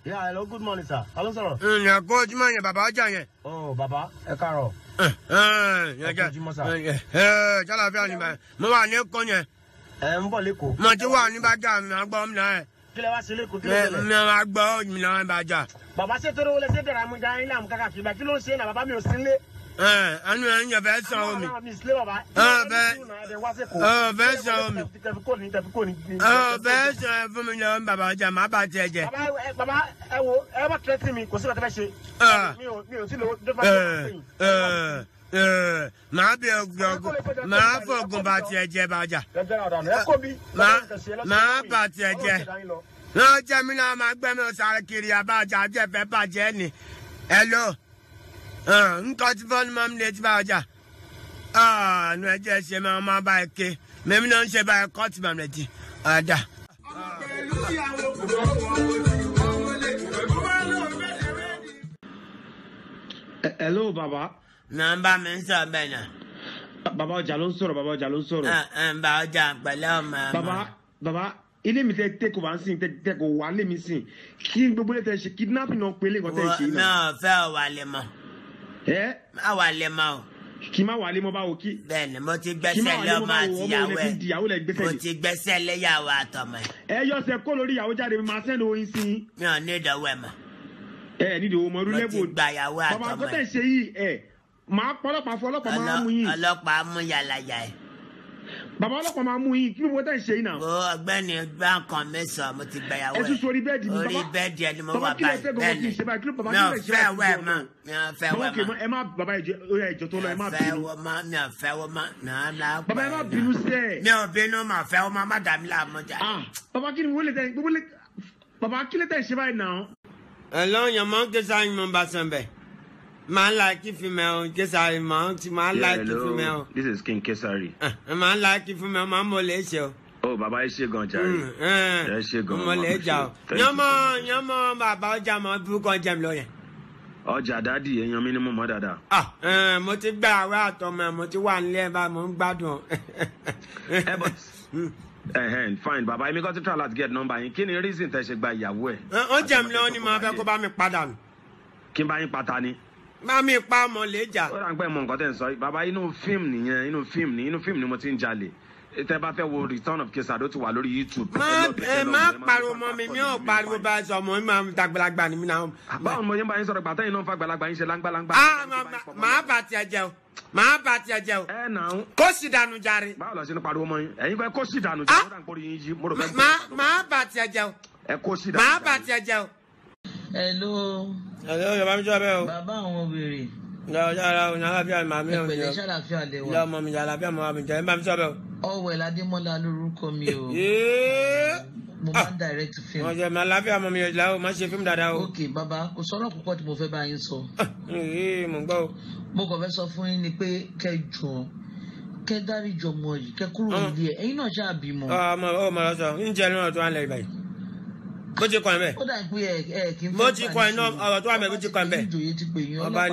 Yeah, hello, good morning, sir. Hello, sir. Coach man, Baba Janye. Oh, Baba, Ekaro. Jala Fiani, mo wà ní Konye. Ń bọ̀ lẹ́kọ̀ọ́. Mo ti wà ní Bàjá, mi máa gbọ́ mi náà. Kí lẹ wá sí lẹ́kọ̀ọ́ kí ló ṣẹlẹ̀? Mi máa gbọ́ mi náà Bàjá. Bàbá ṣe tó wọlé ṣe dẹ̀ra mú jáde ilé àmúkàkà kìgbà kí ló ń ṣe náà bàbá mi ò sí nílé. Ẹnu ẹ̀ ń yẹ fẹ́ san omi. Mi sílé bàbá. Fẹ́ san omi. Fẹ́ san fún mi lọ Bàbá Ọjà, má bà tiẹ̀ jẹ. Bàbá ẹ wo ẹ má tẹ́tí mi kò sí bàtẹ́ fẹ́ ṣe. Mi ò sí lówó tó fà máa bí ọgbọ̀n máa fọ̀gùn bá tiẹ̀ jẹ Bàjá. Máa bà tiẹ̀ jẹ. Náà jẹ́ mi náà máa gbẹ́ mi ọ̀sán kiri àbájá jẹ́fẹ́ bàjẹ́ ni. Hello. Nǹkan tí fọ́nù máa ń lé tí Bàjá. Nu ẹjẹ́ ṣe máa bá ẹ ké. Mẹ́mi náà ń ṣe báyìí kọ́ọ̀tù máa ń retí. Ọ̀dà. Hello, Baba. Nọ́mbà mi ń sọ bẹ́ẹ̀ náà. Bàbá Ọjà ló ń sọ̀rọ̀, Bàbá Ọjà ló ń sọ̀rọ̀. Bàbá Ọjà pẹ̀lú ọmọ. Bàbá ilé mi tẹ kò bá ń sìn tẹ kò wà lé mi sìn kí gbogbo ilé tẹ ṣe kidnapping náà pé lẹ́kọ̀ọ́ tẹ ṣe náà náà. fẹ́ wà lé mọ́. Má wà lé mọ́ o. Kí má wà lé mọ́ báwo kí. Bẹ́ẹ̀ni mo ti gbẹ́sẹ̀ lé ọmọ àtìyàwó ẹ̀. Mo ti gbẹ́sẹ̀ lé ìyàwó àtọmọ ẹ̀. Ẹ yọ ọsẹ kó lórí ìyàwó jáde mi máa sẹ́ni oyin sí. Mi ò ní ìdánwò ẹ̀ mọ́. Nídìí owó mọ irú lẹ́bù. Mo ti gba ìyàwó àtọmọ ẹ̀. Bàbá àgọ́tẹ̀ ṣe yìí máa pọ́lọ́pàá fún ọlọ́pàá máa mú yín. Ọlọ́pàá mú yàlàyà ẹ̀. Bàbá ọlọ́pàá máa mú yín kí gbogbo tẹ̀ ṣe yìí náà. Ọ̀gbẹ́ni gbá nǹkan mẹ́sàn-án mo ti gba ìyàwó ẹ̀. Ẹ tún sori bẹ́ẹ̀dì mi. Orí bẹ́ẹ̀dì ẹ̀ ni mo wà báyìí. Bẹ́ẹ̀ni mi ò fẹ́ wẹ̀ mọ́. Mi ò fẹ́ wẹ̀ mọ́. Ẹ má bàbá ìjọ tó lọ ẹ má bínú. Mi ò fẹ́ wẹ̀ mọ́. Bàbá ẹ má bínú sẹ́. Mi ò bínú mà fẹ́ wẹ̀ mọ́ má dàmí láàmú jà. Bàbá kí ni wọ́n lè tẹ̀ bàbá kí lè tẹ̀ ṣe báyìí náà. Ẹ lọ́yàn mọ́ kí sáà ń mú bá sàn bẹ́ẹ̀. Man like female, Kesari man, man like female. This is King Kesari. Man like female, man molesio. Oh, Baba is she gone, Jerry? Yes, she gone. Moleja. Yama, Baba Jama, book on Jam lawyer. Ọjà daddy, and your minimum mother. Mo ti gba àwẹ̀ àtọmọ, mo ti wà nílé bá mo ń gbádùn. Fine, Baba, I got to try to get number. Kí ni reason tẹ́ ṣe gba ìyàwó ẹ̀? Ó jẹ́ mi lọ́wọ́ ni mo fẹ́ kó bá mi padà nù. Kí n bá yín pátá ni. Má mi pa ọmọ lè jà. Ó rà ń pẹ́ mọ nǹkan tẹ́ ń sọ. Bàbá inú fíìmù nìyẹn, inú fíìmù ni mo ti ń jalè. Tẹ́ bá fẹ́ wo Return of Kesari ó ti wà lórí YouTube. Má pariwo mọ́ mi, mi ò pariwo bá a sọ ọmọ mi máa ń dàgbàlagbà ni mi náà. Báwo ni mo yẹn bá yín sọ̀rọ̀ gbàtẹ́yìn náà ń fa gbàlagbà yín ṣe láńgbàláńgbà. Màá bà tiẹ̀ jẹ́ o. Màá bà tiẹ̀ jẹ́ o. Kó sì dànù jàre. Báwo lọ sí ní pariwo mọ́ yín? Ẹ̀yin fẹ́ kó sì dànù jàre. Ó dà ń pòrí yín yí. Màá bà tiẹ̀ jẹ́ o. Ẹ kó sì dànù. Màá bà tiẹ̀ jẹ́ o. Hello. Yorùbá mi jọ bẹ́ẹ̀ o. Bàbá àwọn wèrè. Yàrá àlàáfíà màá mi ò ní. Ìpèlè ṣàlàáfíà lè wà. Ìyá ọmọ mi àlàáfíà mọ́ mi jẹ́ ẹ bá mi sọ bẹ́ẹ̀ o. Ọ̀wẹ̀ Ládémọ́lá lórúkọ mi o. Mo máa ń direct film. Ọ̀jẹ̀ mi àlàáfíà mọ́ mi ò jẹ́ o, máa ṣe fíìmù dáadáa o. Ok bàbá, kò sọ̀rọ̀ púpọ̀ tí mo fẹ́ bá yín sọ. Mo gbọ́ o. Mo kàn fẹ́ sọ fún yín ni pé kẹ́ jọ̀ọ́, kẹ́ dáríjì ọmọ yìí, kẹ́ kúrò nílé ẹ̀. Ẹ̀yin náà ṣáà bímọ. Ọmọ lọ sọ, ń jẹ́ lọ́nà tó wà lẹ́yìn báyìí. Bó ti kọ́ ẹ bẹ́ẹ̀. Ó dà pé ẹ kì í fẹ́ bó ti kọ́ ẹ náà ọ̀rọ̀ tó wà mẹ́ bó ti kọ́ ẹ bẹ́ẹ̀. ìjòyè ti pè yín, ọba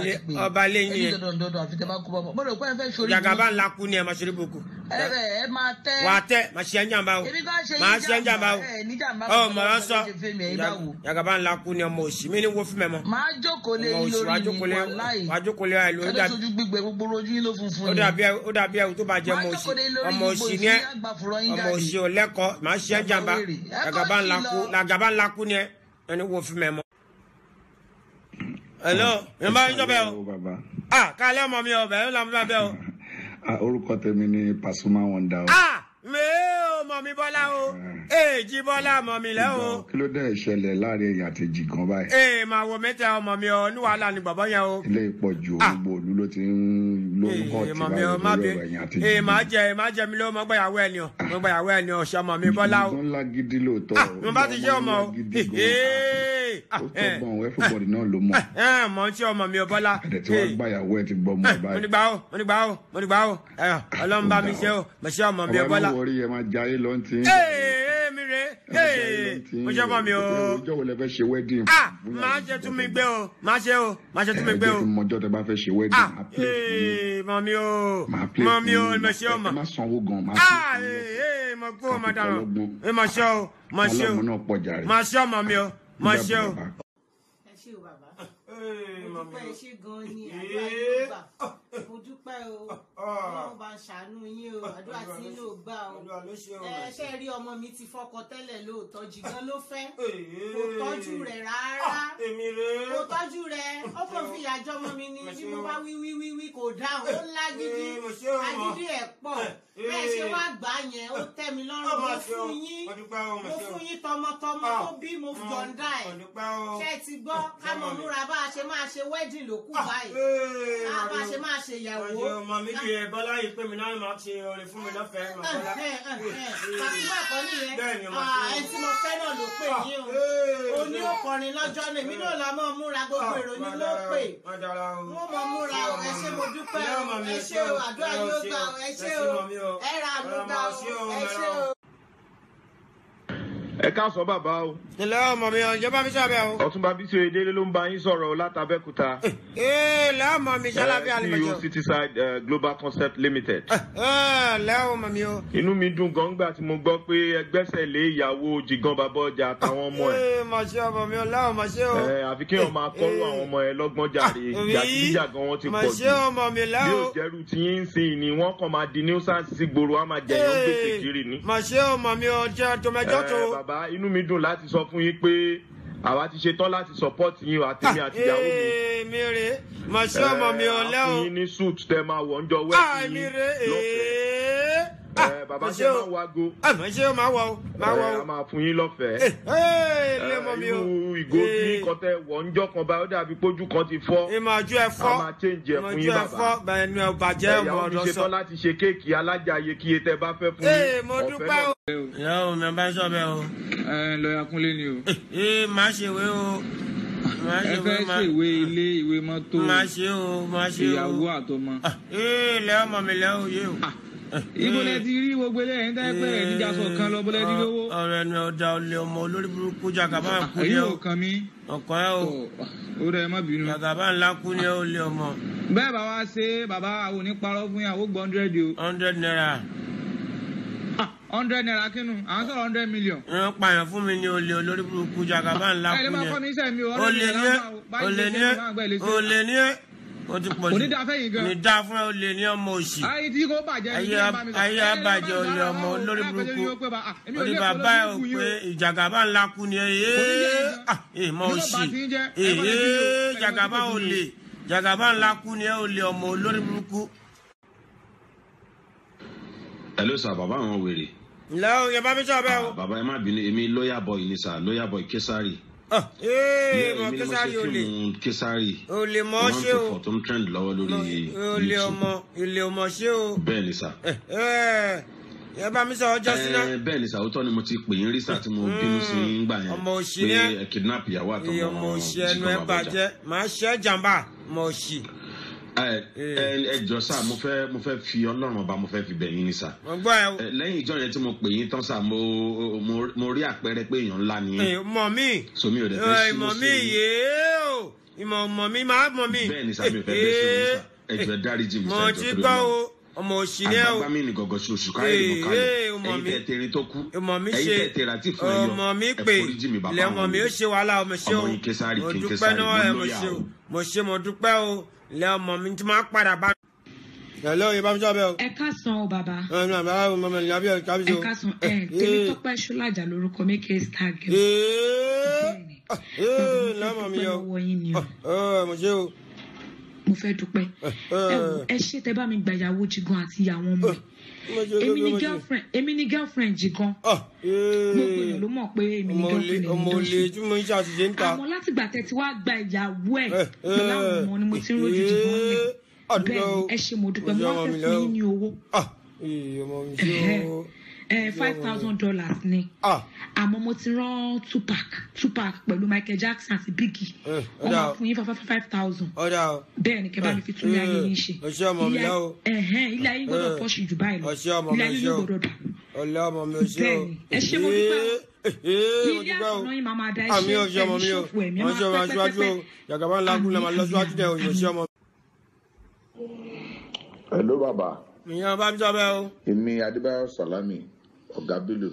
lé yín yẹn. ẹni dandan àfi tẹ bá kú bọ́ mọ́. Bọ́dọ̀ pé ẹ fẹ́ sori. Jàgàbá ńlá kú ni ẹ máa ṣeré boko. Ẹ máa tẹ́. Wà á tẹ́ máa ṣe ẹ́ ń jàmbá o. Máa ṣe ẹ́ ń jàmbá o. Ọmọ lọ sọ. Jàgàbá ńlá kú ni ọmọ òsì mi ní wo fún mi mọ́. Máa jókòó lé yín lórí mi wàláì. Wàá jókòó lé ẹ lórí. Kẹ́lẹ́ sojú gbígbẹ gbogbo ojú yín ló funfun ni. Ó dàbí ẹ̀wù tó bá jẹ́ ọmọ òsì ní ẹ. Ọmọ òsì ò lẹ́kọ̀ọ́ máa ṣe ẹ́ ń jàmbá. Jàgàbá ńlá kú ni ẹ. Ẹni wo fún mi mọ́. Hello, yẹn bá ń jọ bẹ́ẹ̀ o. Kálẹ̀ ọmọ mi ọbẹ̀ yóò lámú bá bẹ́ẹ̀ o. Orúkọ tèmi ni Pasuma Wonder o. Mèé o mọ̀ mi Bọ́lá o. Èjì Bọ́lá mọ̀ mi lẹ́ o. Kí ló dé ìṣẹ̀lẹ̀ láàrin èèyàn àti èjì kan báyìí? Màá wo mẹ́tẹ̀ ọmọ mi o, ní wàhálà ni bàbá yẹn o. Ilé ìpọ̀jù gbogbo òlu ló ti ń lórúkọ tí báyìí lórí ọ̀rọ̀ èèyàn àti èjì. Má jẹ mi ló mọ gbàyàwó ẹ̀ ni o. Mo gbàyàwó ẹ̀ ni o, ṣe ọmọ mi Bọ́lá o. Ìjọ ńlá gidi lóòótọ́. Mo bá ti ṣe ọmọ o. Ó tọ́gbọ̀n everybody náà ló mọ̀. Mọ̀ tí ọmọ mi ò Bọ́lá. Ẹ̀dẹ̀ tí wọ́n gbàyàwó ẹ̀ ti gbọ́ mọ́ báyìí. Mo ní gbà ó. Ọlọ́run bá mi ṣe o, mo ṣe ọmọ mi ò Bọ́lá. Ọ̀rẹ́ mi wọrí ẹ máa jayé lọ́ntì. Mi rè é. mo ṣe ọmọ mi o. ọjọ́ wo lẹ fẹ́ ṣe wedding. máa ṣe tún mi gbé o máa ṣe tún mi gbé o. mọjọ́ tẹ bá fẹ́ ṣe wedding. mọ̀mí o mọ̀mí o mo ṣe ọmọ. ẹ má sanwó gan. mo kú ọmọ dáná mo ṣe o mo ṣe o mo ṣe ọmọ mi o mo ṣe o. ẹ ṣé o bàbá mo dúpẹ́ ẹ ṣé gan ni àdúrà gbà mo dúpẹ́ o Ọlọ́run bá ń ṣàánú yín o àdúrà tí ń lò gbà o ẹ ṣe rí ọmọ mi ti fọkọ tẹ́lẹ̀ lóòótọ́ jìgàn ló fẹ́ kò tọ́jú rẹ̀ rárá kò tọ́jú rẹ̀ ó kàn fi ìyàjọ́ ọmọ mi ní bí mo bá wí kò dáhùn ó ńlá gidi agídí ẹ̀ pọ̀ bẹ́ẹ̀ ṣe wá gbà yẹn ó tẹ́ mi lọ́rùn mo fún yín tọmọtọmọ tó bí mo yọ̀ǹda ẹ̀ ṣé ti gbọ́ ká mọ̀ múra bá a ṣe máa ṣe wedding lókù báyìí bá a ṣe máa ṣe ìyàwó. ọmọ mi kì í bọ́lá yìí pé mi náà máa ṣe orin fún mi lọ́fẹ̀ẹ́ mọ̀ bọ́lá. tàbí bá àkọ́ nìyẹn ẹni tí mo fẹ́ náà ló pè yín o ní òkọrin lọ́jọ́ náà èmi náà la mọ̀ múra gbogbo èrò ni ló pè wọ́n mọ̀ múra ẹ ṣé mo dúpẹ́ ẹ ṣé o àdúrà yóò gbà ẹ ṣé o ẹ ra àdúgbà ẹ ṣé o. ẹ káàsán bàbá o. ilé ọmọ mi ìjọba mi sábẹ́ o. Ọ̀túnba Bísí Oyèdélé ló ń bá yín sọ̀rọ̀ látàbẹ́kúta. ilé ọmọ mi sálábí àlùmọ̀jọ. CEO Cityside Global Concept Limited. ilé ọmọ mi o. inú mi dùn gan gbà tí mo gbọ́ pé ẹ gbẹ́sẹ̀ lé ìyàwó Jìgan bàbá ọjà àtàwọn ọmọ ẹ̀. mà ṣe ọmọ mi ọlá mà ṣe o. àfi kí wọn máa kọ́rù àwọn ọmọ ẹ lọ́gbọ́n jàre jàgídíjàgan wọn ti pọ̀ jù. mà ṣe ọmọ mi lá o. bí ò jẹ́rù tí yín ń sìn ni wọ́n kàn máa di nuisance sí gbòòrò á máa jẹyàn gbèsè kiri ni. mà ṣe ọmọ mi ọjọ́ tó mẹjọ́ tó. bàbá inú mi dùn láti sọ fún yín pé àwa ti ṣe tán láti support yín àtẹ̀mí àti ìyàwó mi. mi rè mà ṣe ọmọ mi ọlẹ́ o. àfún yín ní suit tẹ máa wọ̀ ń jọ wẹ́ẹ̀sì yín lọ́fẹ̀ẹ́. bàbá ṣe máa wá go. mà ṣe o máa wọ o máa wọ o. a máa fún yín lọ́fẹ̀ẹ́. ilé mọ mi o. irú ìgò ní kọtẹ wọ̀ ń jọ kan báyọ̀ dàbí pójú kan ti fọ́. ìmọ̀jú ẹ fọ́ a máa change ẹ fún yín bàbá. ìmọ̀jú ẹ fọ́ bẹ̀rẹ̀ ni ọ̀bàjẹ́ ọmọ ìyàwó mi ọ̀dọ́ ṣe sọ. tán láti ṣe kéèkì alájà ayekíye tẹ bá fẹ́ fún yín. mo dúpẹ́ o. ìyàwó mi bá sọ bẹ́ẹ̀ o. lọ́ọ̀yà Kúnlé ni o. máa ṣèwé o. ẹ fẹ́ ṣèwé ilé ìwé mọ́tò. máa ṣe o máa ṣe o. ìyàwó àtọmọ. ilé ọmọ mi lẹ́ òye o. ibo lẹ ti rí gbogbo eléyìí tẹ́ pẹ́ ẹ̀ níjà sọ kan lọ bọ́lẹ́ dín lówó. ọ̀rẹ́ ni ọ̀dà olè ọmọ olórí burúkú jàgàbá ń kú èyí ní ò o. kàn mí. ọkọ ẹ o. ó rẹ má bínú. jàgàbá ńlá kú ní olè ọmọ. bẹ́ẹ̀ bá wa ṣe bàbá àwọn oníparọ́ fún yàwó gbọ́ 100 o. 100 naira. 100 naira kínú àwọn sọ̀rọ̀ 100 million. wọ́n pààyàn fún mi ní olè olórí burúkú jàgàbá ńlá ẹ lè kú máa ní. kọ́ mi iṣẹ́ mi o. olè ní o ti pọ̀ jù. onídàáfẹ́ yìí gan. ní dá fún ẹ olè ní ọmọ òsì. ayé tí kò bàjẹ́ ní ayé abàjẹ́ olè ọmọ olórí burúkú. orí bàbá ẹ ò pé ìjàgàbá ńlá kú ní ẹ mọ òsì. jàgàbá olè jàgàbá ńlá kú ní ẹ olè ọmọ olórí burúkú. hello sir bàbá àwọn wèrè. ǹlẹ́ o yẹ bá mi sọ bẹ́ẹ̀ o. bàbá ẹ má bínú èmi lọ́ọ̀yà boy ni sir lọ́ọ̀yà boy Kesari. mọ Kesari olè Kesari. olè mọ ṣé o. wọ́n ti fọ̀ tó ń trend lọ́wọ́ lórí YouTube. olè ọmọ ilé ọmọ ṣé o. bẹ́ẹ̀ ni sir. yẹ bá mi sọ ọjọ́ síná. bẹ́ẹ̀ ni sir òótọ́ ni mo ti pè yín rí sir tí mo bínú sí ń gbà yẹn. ọmọ òsì ni pé ẹ kidnap ìyàwó àtọmọ ọmọ òsì ẹnu ẹ bàjẹ́ màá ṣe jàmbá ọmọ òsì. ẹ jọ sá mo fẹ́ fi Ọlọ́run ọba mo fẹ́ fi bẹ̀ yín ni sá. lẹ́yìn ìjọ yẹn tí mo pè yín tán sá mo rí àpẹẹrẹ pé èèyàn ńlá ni. mọ̀ mí somi ò dẹ̀ fẹ́ sí mọ̀ mí yéé o mọ̀ mí máa mọ̀ mí. bẹ́ẹ̀ ni sá mi ò fẹ́ bẹ́ẹ̀ sí mi sá ẹ jọ dáríjì mi sá mo ti gbọ́ o ọmọ òsì ni ẹ o. àgbàgbà mi ni gọ̀gọ̀ ṣoṣù káyọ̀ ìmọ̀ káyọ̀ ẹ̀yin tẹ̀ tẹ̀rin tó kú ẹ̀yin tẹ̀ tẹ̀ra tí fún ẹ̀yọ ọmọ mi pè lẹ́ ọmọ mi ó ṣe wàhálà ọmọ ṣe o mo dúpẹ́ náà ẹ mo dúpẹ́ o lẹ́ ọmọ mi tí máa padà bá. hello yẹ bá mi jọ bẹ o. ẹ káàsán o bàbá. ẹ ní àbá ọmọ mi ní abíyá kábíyèsí o. ẹ káàsán Tèmítọ́pẹ́ Ṣọlájà lórúkọ mi kí ẹ star girl. lọ́mọ mi o mo ṣe o. mo fẹ́ dúpẹ́ ẹ ṣe tẹ bá mi gba ìyàwó Jìgan àti ìyàwó ọmọ èmi ni girlfriend Jìgan gbogbo èèyàn ló mọ̀ pé èmi ni girlfriend èmi dọ́sùn àmọ́ látìgbà tẹ ti wá gba ìyàwó ẹ̀ pẹ̀lú àwọn ọmọ ni mo ti ń rojú Jìgan lẹ̀ bẹ́ẹ̀ ẹ ṣe mo dúpẹ́ mo wá fẹ́ fún yín ní owó $5,000 ni àmọ́ mo ti rán Tupac pẹ̀lú Michael Jackson àti Biggie wọ́n máa fún yín 5,000 bẹ́ẹ̀ ni kẹ́bá mi fi tún ní ayé yín ṣe ilé ayé gbọ́dọ̀ pọ̀ṣù jù báyìí lọ ilé ayé yóò gbọ́dọ̀ dà bẹ́ẹ̀ ni ẹ ṣe mo dúpẹ́. ilé àtúná yìí máa máa da iṣẹ́ ẹ̀mí ṣòfò ẹ̀mí máa pẹ́pẹ́pẹ́. Jagaban lagun la máa lọ síwájú dẹ̀ òṣìṣẹ́ ọmọ. Hello bàbá. Ìyá bá mi sọ bẹ́ẹ̀ o. Èmi Adébáyọ̀ Sàlámì ọ̀gá Bello.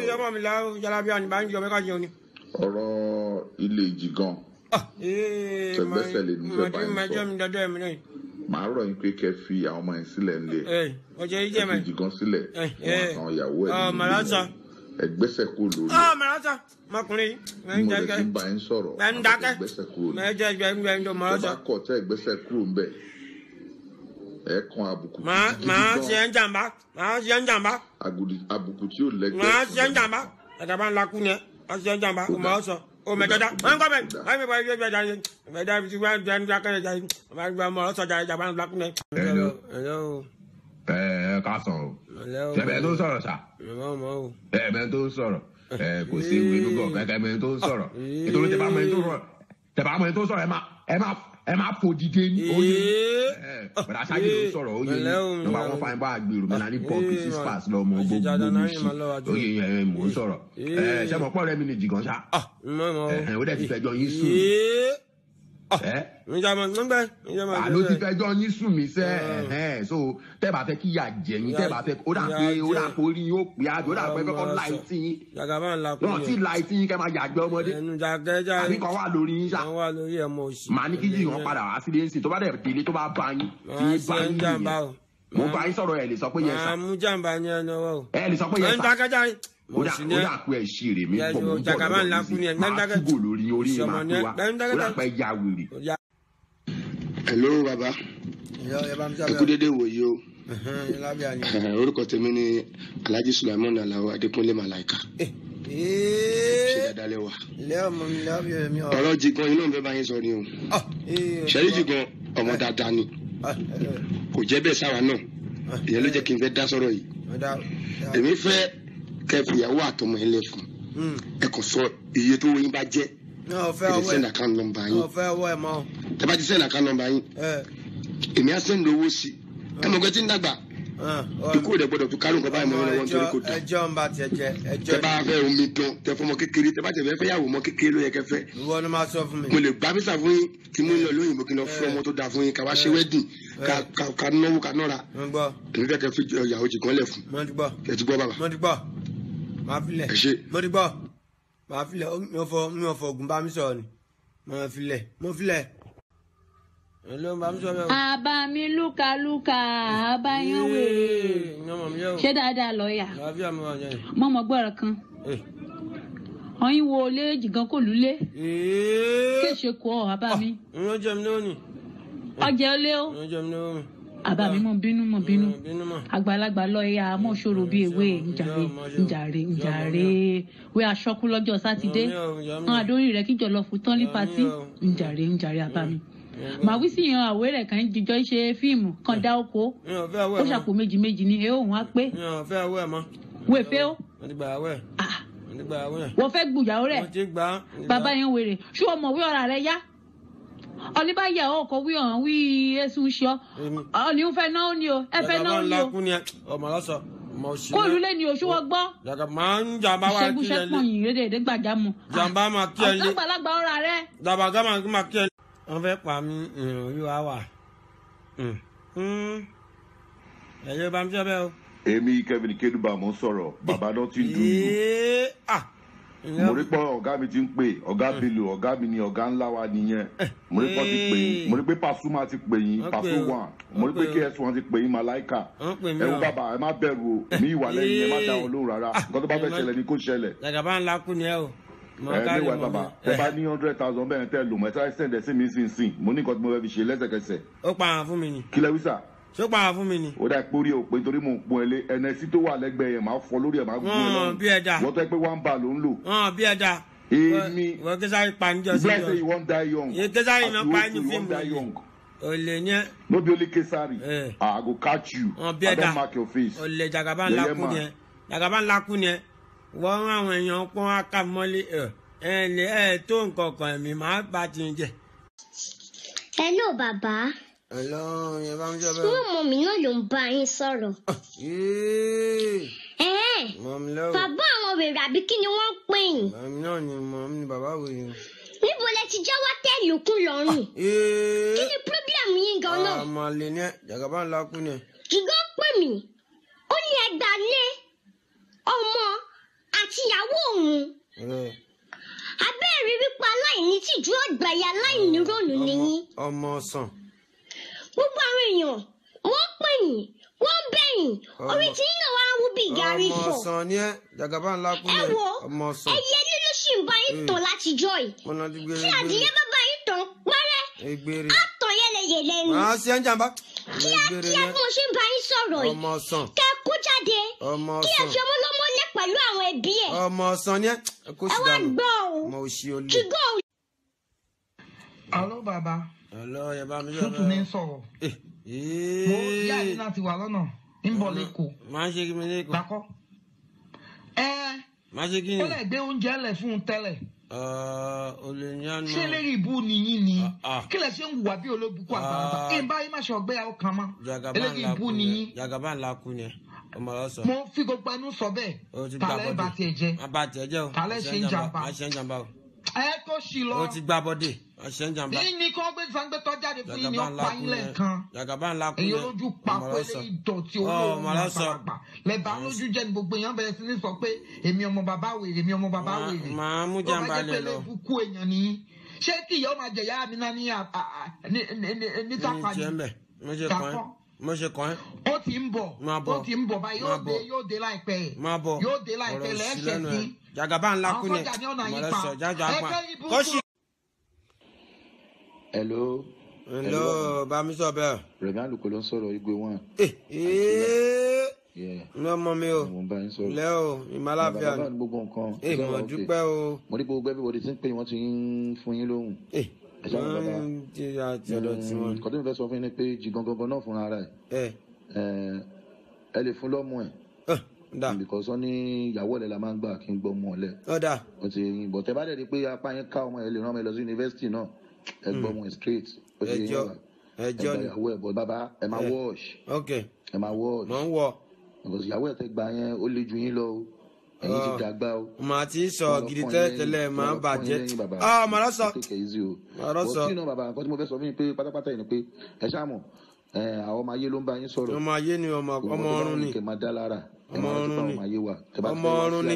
Yọmọ mi la Jalabi àní bá ń jọ mẹ́ka jẹun ni. Ọ̀rọ̀ ilé Ìjìgan. Tẹ̀gbẹ́sẹ̀ lè ní fẹ́ báyìí sọ. Màá rọ̀ yín pé kẹ́ fi àwọn ọmọ yẹn sílẹ̀ ńlẹ̀. Ẹ fi Ìjìgan sílẹ̀ àwọn ìyàwó ẹ̀ ẹgbẹ́sẹ̀ kúrò lórí. Màláta makùnrin. Mo lè ti bá yín sọ̀rọ̀ ẹgbẹ́sẹ̀ kúrò lórí. Tó bá kọ̀ tẹ́ ẹgbẹ́sẹ̀ kúrò ńbẹ̀ ẹ kan àbùkù. Màá ṣe ń jàmbá. Àbùkù tí ò lẹ́gbẹ́. Màá ṣe ń jàmbá. Jagaban lakú ni ẹ. Màá ṣe ń jàmbá. O máa sọ. O mẹjọdá. Wọ́n ń kọ́ bẹ́ẹ̀. Wọ́n ń bá yóò bẹ́ẹ̀ jáde. Mẹjọdá fi ti wá jẹun jákèrè jáde. Màá sọ Jagaban lakú ni ẹ. Ẹ ká sọ̀rọ̀. Ṣẹ̀bẹ̀ tó sọ̀rọ̀ sà. Ẹ̀bẹ̀ tó sọ̀rọ̀. Kò sí ìwé gbogbo kẹ̀kẹ́ ẹ̀bẹ̀ tó sọ̀rọ̀. Nítorí tẹ̀ bá mọ̀ ẹni tó sọ̀rọ̀ ẹ máa fò dìde ní oyè. Bàdà Ṣáájú ló sọ̀rọ̀ oyè yìí. Nọ́mbà wọn fáin bá àgbèrò mẹ́ta ní pọ́ọ̀kì 6 pass lọ́mọ gbogbo lóṣù. Oyè yẹn mò ń sọ̀rọ̀. Ṣé mo pọ̀ rẹ́ mi ní Ìjìgan ṣá? Ó dẹ̀ ti fẹjọ́ yín sùn. Àló ti fẹjọ́ yín sùn mí sẹ́ so tẹ́ bá fẹ́ kí ìyà jẹ yín tẹ́ bá fẹ́ ó dà pé orí yín ó pè ájò ó dà pé kọ́kọ́ láì tí yín náà tí láì tí yín kẹ́ máa yàgbẹ́ ọmọdé àbí kan wà lórí yín ṣá màá ní kí Ìjìgan padà wá sílé ńsìn tó bá dẹ̀ délé tó bá bá yín tí yín bá yín nìyẹn mo bá yín sọ̀rọ̀ ẹ̀ lè sọ pé yẹn sà ẹ̀ lè sọ pé yẹn sà ó dà pé ẹ̀ ṣe rè mí pọ̀ mọ́ Jagaban lakú ni ẹ. máa túbò lórí orí yẹn máa tó wa ó dà pé ya wèrè. Hello baba ẹ kú dédé wòye o orúkọ tèmi ni Alhaji Sulaiman Alao Adékúnlé Màláìka ṣe dáadáa lẹ́wà ọ̀rọ̀ Ìjìgan iná bẹ́ẹ̀ bá yín sọ ni o ṣẹ́rí Ìjìgan ọmọ dáadáa ni kò jẹ́ bẹ́ẹ̀ sáwa náà ìyẹn ló jẹ́ kí n fẹ́ dá sọ̀rọ̀ yìí èmi fẹ́ kẹfìyàwó àtọmọ ẹ lẹ́fun ẹ kò sọ iye tó yín bá jẹ́ ẹ ti send account number yín ẹ bá ti send account number yín èmi á send owó sí ẹ mọ̀ pé tí ń dàgbà ikú rẹ̀ gbọ́dọ̀ tó kárùn kan báyìí mọ́ lọ́wọ́ nítorí kò dá tẹ bá fẹ́ omi dán tẹ fọmọ kékeré tẹ bá tẹ fẹ́ yàwó mọ kékeré ló yẹ kẹ fẹ́ mo lè gbá bísà fún yín kí mo ń lọ lóyìnbó kí n lọ fún ọmọ tó dáa fún yín ká wá ṣe wedding ká náwó ká nọ́ra èmi fẹ́ kẹ fi ìyàwó Ìjìgan lẹ̀ fún ẹ ti gbọ́ bàbá máa filẹ̀ mo ti gbọ́ máa filẹ̀ mi ò fọ ògùn bá mi sọ̀rọ̀ ni mo filẹ̀ ló ń bá mi sọ̀rọ̀. àbá mi lúkàlúkà àbá yán wèrè ṣé dáadáa lọ́ọ̀yà mọ́mọ́ gbọ́dọ̀ kan ọyìn wo lé Ìjìgan kò lulẹ̀ kéṣe kọ́ ọ àbá mi ọjà olé o àbá mi mọ̀ bínú àgbàlagbà lọ́ọ̀yà mọ̀ ṣòro bíi ewé njàre wé aṣọ́kú lọ́jọ́ sátidé àwọn àdórí rẹ̀ kíjọ lọ fún tán ní patí njàre àbá mi màá wí sí yan àwé rẹ̀ kan jíjọ ṣe fíìmù kan dá oko ó ṣàpò méjì ní òun á pé wèfé ó wọ́n fẹ́ gbùyàwó rẹ̀ bàbá yẹn wèrè ṣé o mọ̀ wí ọ̀rà rẹ̀ yá ọ̀nìbáyà ọkọ̀ wí ọ̀hún wí èsùn ṣọ́ ọ̀nì ń fẹ́ náà ni o ẹ fẹ́ náà ni o kó lulẹ̀ ni o ṣúwọ́ gbọ́ ṣẹ́gun pọ̀yìn rédèédé gbàjámu ọ̀gá àgbàlagbà ọ̀rà rẹ̀. wọ́n fẹ́ pa mí olúwa wà ẹ̀yẹ́ bá mi sọ bẹ́ẹ̀ o. èmi Kevin Keduba mo ń sọ̀rọ̀ bàbá náà ti dùn ún mo rí pé ọ̀gá mi ti ń pè ọ̀gá Bello ọ̀gá mi ni ọ̀gá ńlá wa nìyẹn mo rí pé ti pè yín mo rí pé Pasuma ti pè yín Paso 1 mo rí pé KS1 ti pè yín Màláìka ẹ̀rù bàbá ẹ má bẹ̀rù o mi ìwà lẹ́yìn ẹ má dá wọn lóhùn rárá nǹkan tó bá fẹ́ ṣẹlẹ̀ ni kó ṣẹlẹ̀. Jagaban ńlá kú ni ẹ o. níwájú bàbá ẹ bá ní 100,000 bẹ́ẹ̀ tẹ́ lò mọ́ ẹ sáré sẹ́ǹdẹ̀ sí mi sínsìn mo ní nǹkan tí mo fẹ́ fi ṣe lẹ́sẹ̀kẹsẹ̀. ó pa àwọn fún mi ni. kílẹ̀ wísà. ṣó pa àwọn fún mi ni. ó dà pé orí ò pé nítorí mò ń pọn ẹ lé ẹnẹsí tó wà lẹ́gbẹ̀ẹ́ yẹn máa fọ lórí ẹ̀ máa gún ẹ lọ́rùn. bí ẹja wọ́n tẹ́ pé 1 bar ló ń lò. bí ẹja. èmi wọ́n kí sáré pa níjọ sí bless you won't die young. kí sáré mi pa ní fíìmù yìí. olè ní ẹ. no be only Kesari. I go catch you. I don mark your face. olè Jagaban ńlá kú ni ẹ Jagaban ńlá kú ni ẹ wọ́n rán àwọn èèyàn pọ́n akámọ́lé ẹ tó nǹkan kan ẹ̀mí máa bá ti ń jẹ. Hello bàbá. Hello yẹn bá ń jọ bẹ́ẹ̀. Fún ọmọ mi náà ló ń bá yín sọ̀rọ̀. Bàbá àwọn wèrè àbí kí ni wọ́n ń pè yín. Màmí náà ni màmí ni bàbá wo yín. Níbo lẹ ti já wá tẹ́lẹ̀ òkun lọ́rùn? Kí ni pírọ́blẹ̀mù yín gan-an? Àmọ́ àlè ni Jàgàbá ńlá kú ni. Jìgàn pè mí, ó ní ẹgbàá lé ọmọ àti ìyàwó òun. Abẹ́rẹ́ wípé aláìní tìjú ọ̀gbàyà aláìní rònú nìyí. Ọmọ sàn. Gbogbo àwọn èèyàn wọ́n pè yín, wọ́n bẹ̀ yín, orí tí yín náà wá ń wú bí gàrí fọ̀. Ọmọ sàn ni Jàgàbá ńlá kú ni. Ẹ wo ẹyẹ lílo ṣì ń bá yín tàn látijọ́ yìí. Tí adìyẹ bá bá yín tàn pẹ́rẹ́, á tàn yẹlẹyẹlẹ ni. Màá ṣe ń jàmbá. Kíá bí mo ṣe ń bá yín sọ̀rọ̀ yìí. Ọmọ sàn. Kẹ́ kú jáde. Kí ẹ fi ọmọ lọ́mọ lẹ́ pẹ̀lú àwọn ẹbí ẹ̀. Ọmọ sàn ni kó sì dànù. Ẹ wá gbọ́ o. Ọmọ òṣì olè. Jìgàn o. Alo bàbá. Alo ẹ bá mi sọ. Tútù ní sọ̀rọ̀. Mo yá yín láti wà lọ́nà ń bọ̀ lẹ́kọ̀ọ́. Máa ṣe kí mi lẹ́kọ̀ọ́. Dákọ́. Máa ṣe kí ni. Ó lè gbé oúnjẹ lẹ̀ fún un tẹ́lẹ̀. Olè ní àná. Ṣé lérí ìbú nìyí ni? Kí lẹ ṣe ń wùwà bí olóbùkún àgbàlagbà? Kí n bá yín má ṣe ọgbéyàwó kan mọ́. Eléyìí ìbú nìyí. Jàgàbá ńlá kú ni. Ọmọ lọ sọ. Mo fi gbogbo ẹnu sọ bẹ́ẹ̀. Tàlẹ́ bá tiẹ̀ jẹ́. Má bá tiẹ̀ jẹ́ o. Tàlẹ́ ṣe ń jàmbá. Má ṣe ń jàmbá o. Ẹ tó ṣì lọ. O ti gbá bọ́dé. Má ṣe ń jàmbá. Ní ní kí wọ́n gbé sangbétọ́ jáde fún yín ní ọ̀pá yín lẹ́ẹ̀kan. Jàgàbá ńlá kú ni. Èyí olójú papọ̀ eléyìí dọ̀tí olóòrùn àpàràpà. Lẹ́bà lójú jẹ́ ni gbogbo èèyàn bẹ̀rẹ̀ sí ní sọ pé èmi ọmọ bàbá wèrè, èmi ọmọ bàbá wèrè. Màá mú jàmbá lẹ lọ. Ó bá jẹ́ pé kú èèyàn nìyí. Ṣé kí ìyá ọmọ àjẹyà mi náà ní tápá ni? Mo ṣe kàn ẹ́. Ó ti ń bọ̀. Ó ti ń bọ̀ báyìí yóò dé láìpẹ́. Máa bọ̀. Yóò dé láìpẹ́ lẹ́sẹ̀ sí. Jàgàbá ńlá kú ni. Àwọn sọ́jà ní ọ̀nà yìí pa. Mọ̀lẹ́sọ̀ jájọ́ àpá. Kọ́ṣì. Hello. Hello, bá mi sọ bẹ́ẹ̀. Rẹ̀mí Àlùkò ló ń sọ̀rọ̀ igwe wọn. Ní ọmọ mi o. Lẹ́ o, ìmọ̀láfíà ni. Bàbá mi gbogbo nǹkan. Mo dúpẹ́ o. Mo ní gbogbo everybody tí ń pè wọ́n ti ń fún yín lóhùn. Ẹ ṣáà bàbá. Kọ́tí mi fẹ́ sọ fún yín ni pé Jìgàn gangan náà fúnra rẹ̀. Ẹ lè fún lọ́mú ẹ̀. Because wọ́n ní ìyàwó ọ̀lẹ́ la máa ń gbà kí n gbọ́ ọmọ ọ̀lẹ́. Ó ti yín bọ̀ tẹ́ bá dẹ̀ di pé apá yín ká ọmọ ẹ̀ lè rán ọmọ ẹ̀ lọ sí yunifásitì náà. Ẹ gbọ́ ọmọ ẹ̀ straight. Ẹjọ́ ni. Ìyàwó ẹ̀ bọ̀ bàbá ẹ máa wash. Ẹ máa wash. Mo ń wọ̀. Because ìyàwó ẹ̀ tẹ́ gbà yẹn ó le ju yín lọ o. Ẹ̀yin ti dàgbà o. Màá ti sọ gidi tẹ́lẹ̀ máa ń bàjẹ́. Màá lọ sọ. Màá lọ sọ. Bọ̀ tí náà bàbá nǹkan tí mo fẹ́ sọ fún yín pé pátápátá yìí ni pé ẹ ṣáà mọ̀ àwọn ọmọ ayé ló ń bá yín sọ̀rọ̀. Ọmọ ayé ni ọmọ ọrùn ni. Kẹ̀ máa dá lára. Ọmọ ọrùn ni. Ọmọ ọrùn ni.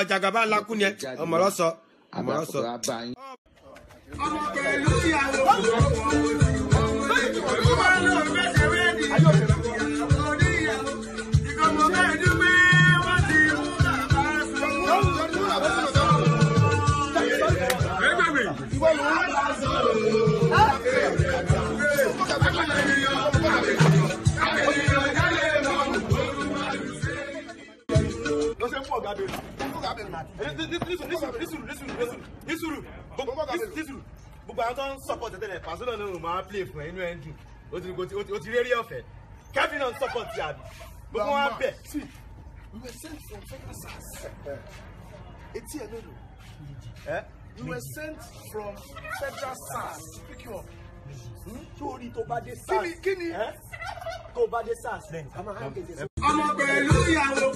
Jàgàbá ńlá kú ni ẹ. Ọmọ lọ sọ. Ọmọ lọ sọ. Ọmọ pẹ̀lú ìyàwó. Gbogbo àwọn tó ń support tẹ́lẹ̀ pàṣẹ náà ló máa play fún ẹnu ẹ̀ dùn o ti rí ọ̀fẹ́ Kevin náà support ti àbí gbogbo wọn bẹ̀. We were sent from federal SARS. Etí ẹ̀ lódò. We were sent from federal SARS. Pick you up. Sórí tó bá dé SARS. Kí ni? Tó bá dé SARS lẹ́yìn. Ọmọ pẹ̀lú ìyàwó.